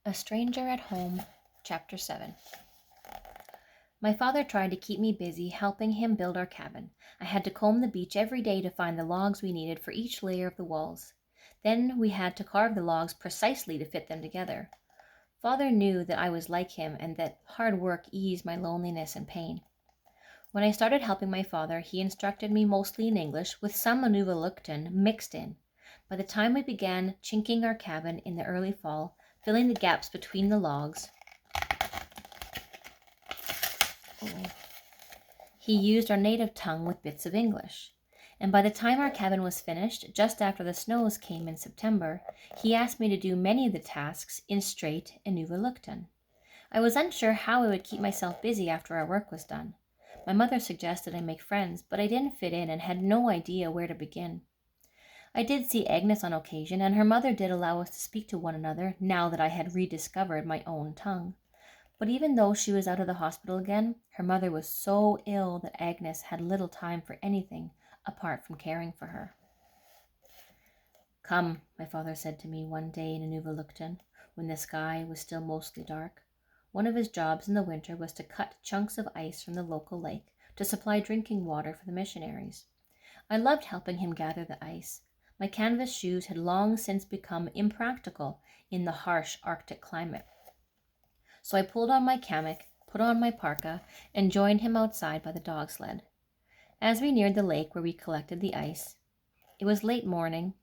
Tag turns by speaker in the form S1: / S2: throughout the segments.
S1: A Stranger at Home, Chapter 7. My father tried to keep me busy helping him build our cabin. I had to comb the beach every day to find the logs we needed for each layer of the walls. Then we had to carve the logs precisely to fit them together. Father knew that I was like him and that hard work eased my loneliness and pain. When I started helping my father, he instructed me mostly in English with some Inuvialuktun mixed in. By the time we began chinking our cabin in the early fall, filling the gaps between the logs, he used our native tongue with bits of English. And by the time our cabin was finished, just after the snows came in September, he asked me to do many of the tasks in straight Inuvialuktun. I was unsure how I would keep myself busy after our work was done. My mother suggested I make friends, but I didn't fit in and had no idea where to begin. I did see Agnes on occasion, and her mother did allow us to speak to one another now that I had rediscovered my own tongue. But even though she was out of the hospital again, her mother was so ill that Agnes had little time for anything apart from caring for her. "Come," my father said to me one day in Inuvialuktun, when the sky was still mostly dark. One of his jobs in the winter was to cut chunks of ice from the local lake to supply drinking water for the missionaries. I loved helping him gather the ice. My canvas shoes had long since become impractical in the harsh Arctic climate. So I pulled on my hammock, put on my parka, and joined him outside by the dog sled. As we neared the lake where we collected the ice, it was late morning,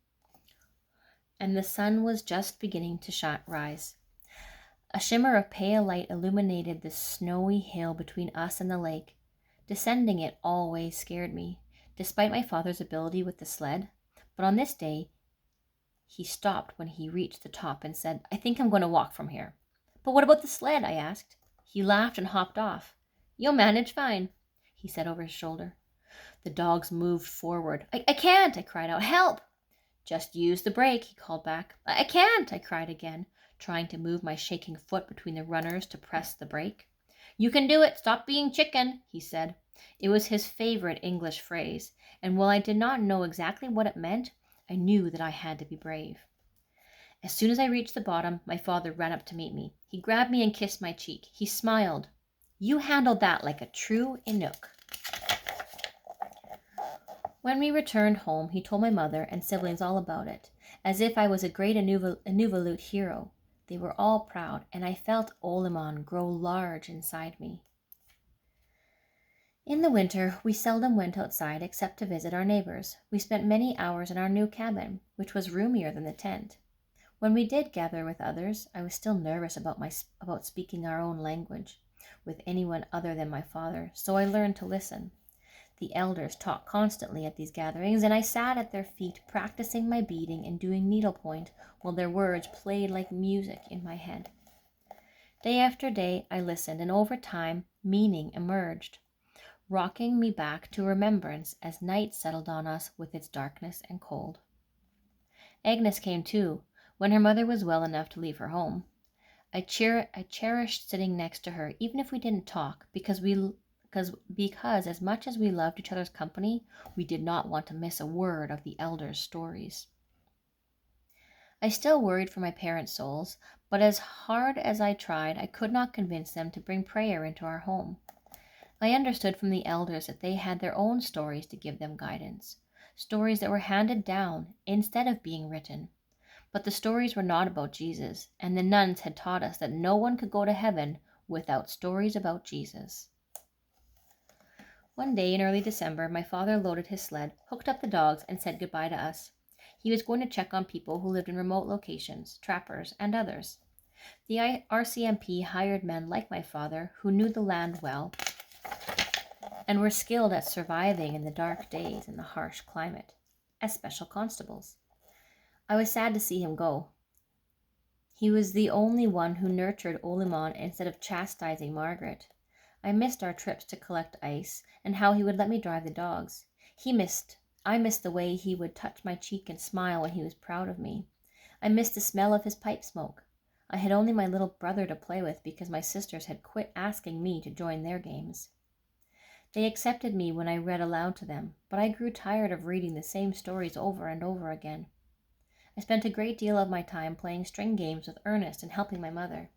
S1: and the sun was just beginning to rise. A shimmer of pale light illuminated the snowy hill between us and the lake. Descending it always scared me, despite my father's ability with the sled. But on this day, he stopped when he reached the top and said, "I think I'm going to walk from here." "But what about the sled?" I asked. He laughed and hopped off. "You'll manage fine," he said over his shoulder. The dogs moved forward. I can't," I cried out. "Help!" "Just use the brake," he called back. I can't," I cried again, trying to move my shaking foot between the runners to press the brake. "You can do it. Stop being chicken," he said. It was his favorite English phrase, and while I did not know exactly what it meant, I knew that I had to be brave. As soon as I reached the bottom, my father ran up to meet me. He grabbed me and kissed my cheek. He smiled. "You handled that like a true Inuk." When we returned home, he told my mother and siblings all about it, as if I was a great Inuvialut hero. They were all proud, and I felt Olimon grow large inside me. In the winter, we seldom went outside except to visit our neighbors. We spent many hours in our new cabin, which was roomier than the tent. When we did gather with others, I was still nervous about speaking our own language with anyone other than my father, so I learned to listen. The elders talked constantly at these gatherings, and I sat at their feet practicing my beading and doing needlepoint while their words played like music in my head. Day after day, I listened, and over time, meaning emerged, rocking me back to remembrance as night settled on us with its darkness and cold. Agnes came too, when her mother was well enough to leave her home. I cherished sitting next to her, even if we didn't talk, because as much as we loved each other's company, we did not want to miss a word of the elders' stories. I still worried for my parents' souls, but as hard as I tried, I could not convince them to bring prayer into our home. I understood from the elders that they had their own stories to give them guidance, stories that were handed down instead of being written. But the stories were not about Jesus, and the nuns had taught us that no one could go to heaven without stories about Jesus. One day in early December, my father loaded his sled, hooked up the dogs, and said goodbye to us. He was going to check on people who lived in remote locations, trappers, and others. The RCMP hired men like my father who knew the land well and were skilled at surviving in the dark days and the harsh climate, as special constables. I was sad to see him go. He was the only one who nurtured Olimon instead of chastising Margaret. I missed our trips to collect ice and how he would let me drive the dogs. I missed the way he would touch my cheek and smile when he was proud of me. I missed the smell of his pipe smoke. I had only my little brother to play with because my sisters had quit asking me to join their games. They accepted me when I read aloud to them, but I grew tired of reading the same stories over and over again. I spent a great deal of my time playing string games with Ernest and helping my mother.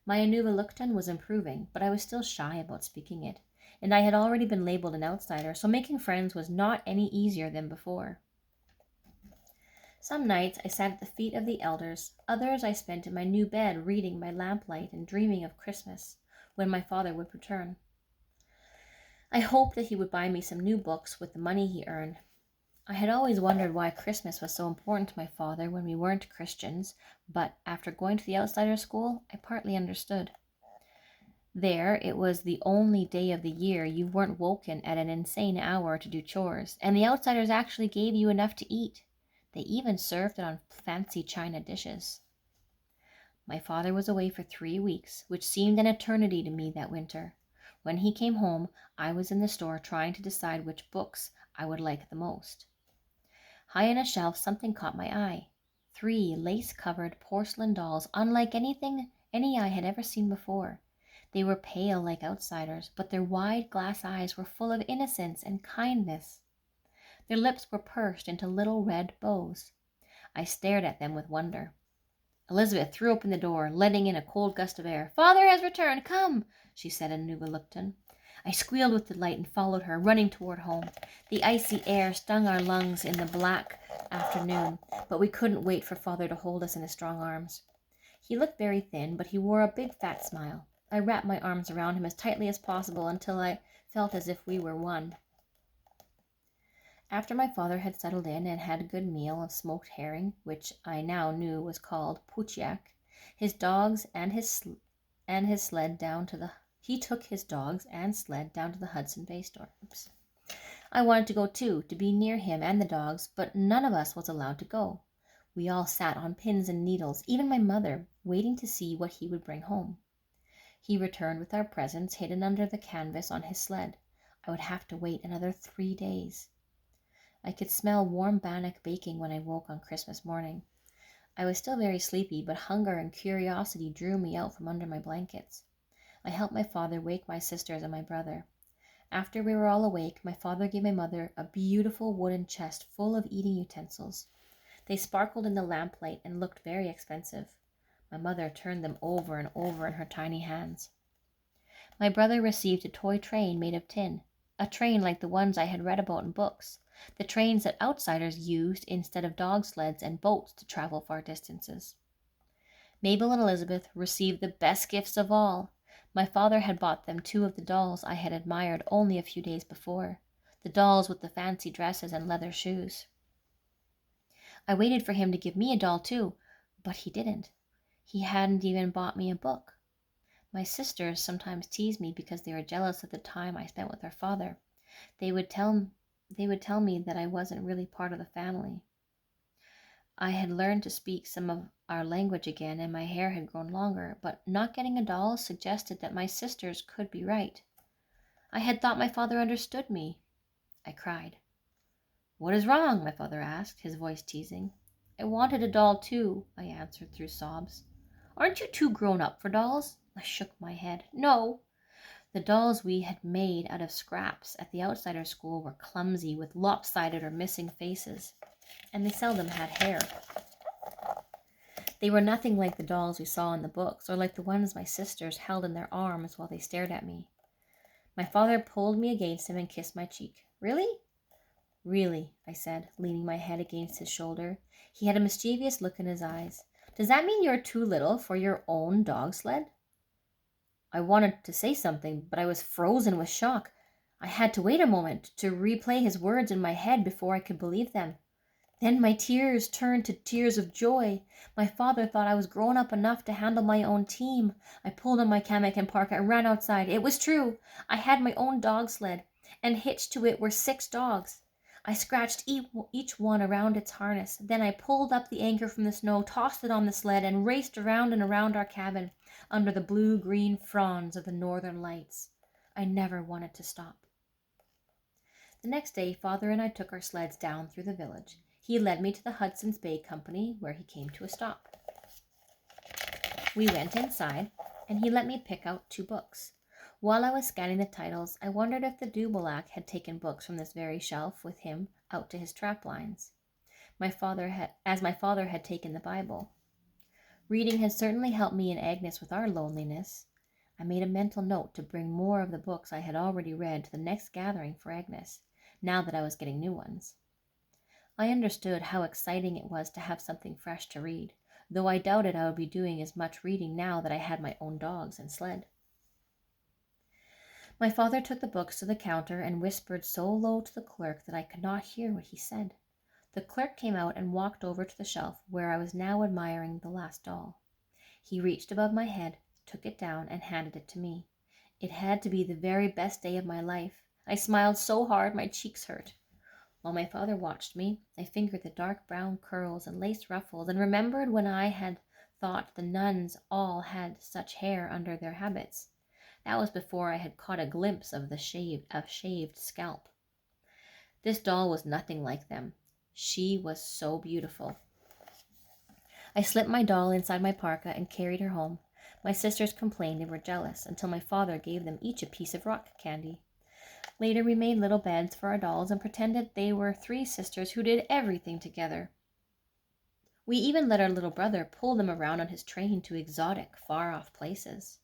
S1: My Inuvialuktun was improving, but I was still shy about speaking it, and I had already been labeled an outsider, so making friends was not any easier than before. Some nights I sat at the feet of the elders, others I spent in my new bed reading by lamplight and dreaming of Christmas, when my father would return. I hoped that he would buy me some new books with the money he earned. I had always wondered why Christmas was so important to my father when we weren't Christians, but after going to the outsider school, I partly understood. There, it was the only day of the year you weren't woken at an insane hour to do chores, and the outsiders actually gave you enough to eat. They even served it on fancy china dishes. My father was away for 3 weeks, which seemed an eternity to me that winter. When he came home, I was in the store trying to decide which books I would like the most. High on a shelf, something caught my eye. 3 lace-covered porcelain dolls, unlike any I had ever seen before. They were pale like outsiders, but their wide glass eyes were full of innocence and kindness. Their lips were pursed into little red bows. I stared at them with wonder. Elizabeth threw open the door, letting in a cold gust of air. "Father has returned. Come," she said in Inuvialuktun. I squealed with delight and followed her, running toward home. The icy air stung our lungs in the black afternoon, but we couldn't wait for Father to hold us in his strong arms. He looked very thin, but he wore a big fat smile. I wrapped my arms around him as tightly as possible until I felt as if we were one. After my father had settled in and had a good meal of smoked herring, which I now knew was called puchiak, his dogs and his sled down to the he took his dogs and sled down to the Hudson Bay store. Oops. I wanted to go too, to be near him and the dogs, but none of us was allowed to go. We all sat on pins and needles, even my mother, waiting to see what he would bring home. He returned with our presents hidden under the canvas on his sled. I would have to wait another 3 days. I could smell warm bannock baking when I woke on Christmas morning. I was still very sleepy, but hunger and curiosity drew me out from under my blankets. I helped my father wake my sisters and my brother. After we were all awake, my father gave my mother a beautiful wooden chest full of eating utensils. They sparkled in the lamplight and looked very expensive. My mother turned them over and over in her tiny hands. My brother received a toy train made of tin, a train like the ones I had read about in books, the trains that outsiders used instead of dog sleds and boats to travel far distances. Mabel and Elizabeth received the best gifts of all. My father had bought them 2 of the dolls I had admired only a few days before, the dolls with the fancy dresses and leather shoes. I waited for him to give me a doll too, but he didn't. He hadn't even bought me a book. My sisters sometimes teased me because they were jealous of the time I spent with our father. They would tell me that I wasn't really part of the family. I had learned to speak some of our language again, and my hair had grown longer, but not getting a doll suggested that my sisters could be right. I had thought my father understood me. I cried. "What is wrong?" my father asked, his voice teasing. "I wanted a doll too," I answered through sobs. "Aren't you too grown up for dolls?" I shook my head. "No." The dolls we had made out of scraps at the outsider school were clumsy, with lopsided or missing faces, and they seldom had hair. They were nothing like the dolls we saw in the books, or like the ones my sisters held in their arms while they stared at me. My father pulled me against him and kissed my cheek. "Really?" "Really," I said, leaning my head against his shoulder. He had a mischievous look in his eyes. "Does that mean you're too little for your own dog sled?" I wanted to say something, but I was frozen with shock. I had to wait a moment to replay his words in my head before I could believe them. Then my tears turned to tears of joy. My father thought I was grown up enough to handle my own team. I pulled on my Kamek and parka and ran outside. It was true. I had my own dog sled, and hitched to it were 6 dogs. I scratched each one around its harness. Then I pulled up the anchor from the snow, tossed it on the sled, and raced around and around our cabin under the blue-green fronds of the northern lights. I never wanted to stop. The next day, Father and I took our sleds down through the village. He led me to the Hudson's Bay Company, where he came to a stop. We went inside, and he let me pick out 2 books. While I was scanning the titles, I wondered if the Dubalak had taken books from this very shelf with him out to his trap lines. my father had taken the Bible. Reading had certainly helped me and Agnes with our loneliness. I made a mental note to bring more of the books I had already read to the next gathering for Agnes, now that I was getting new ones. I understood how exciting it was to have something fresh to read, though I doubted I would be doing as much reading now that I had my own dogs and sled. My father took the books to the counter and whispered so low to the clerk that I could not hear what he said. The clerk came out and walked over to the shelf where I was now admiring the last doll. He reached above my head, took it down, and handed it to me. It had to be the very best day of my life. I smiled so hard my cheeks hurt. While my father watched me, I fingered the dark brown curls and lace ruffles and remembered when I had thought the nuns all had such hair under their habits. That was before I had caught a glimpse of the shaved scalp. This doll was nothing like them. She was so beautiful. I slipped my doll inside my parka and carried her home. My sisters complained and were jealous until my father gave them each a piece of rock candy. Later we made little beds for our dolls and pretended they were 3 sisters who did everything together. We even let our little brother pull them around on his train to exotic, far-off places.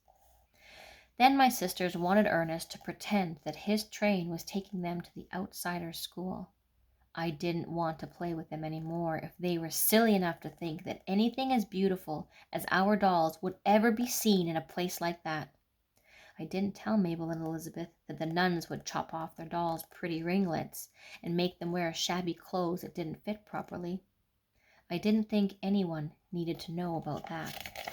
S1: Then my sisters wanted Ernest to pretend that his train was taking them to the outsider's school. I didn't want to play with them anymore if they were silly enough to think that anything as beautiful as our dolls would ever be seen in a place like that. I didn't tell Mabel and Elizabeth that the nuns would chop off their dolls' pretty ringlets and make them wear shabby clothes that didn't fit properly. I didn't think anyone needed to know about that.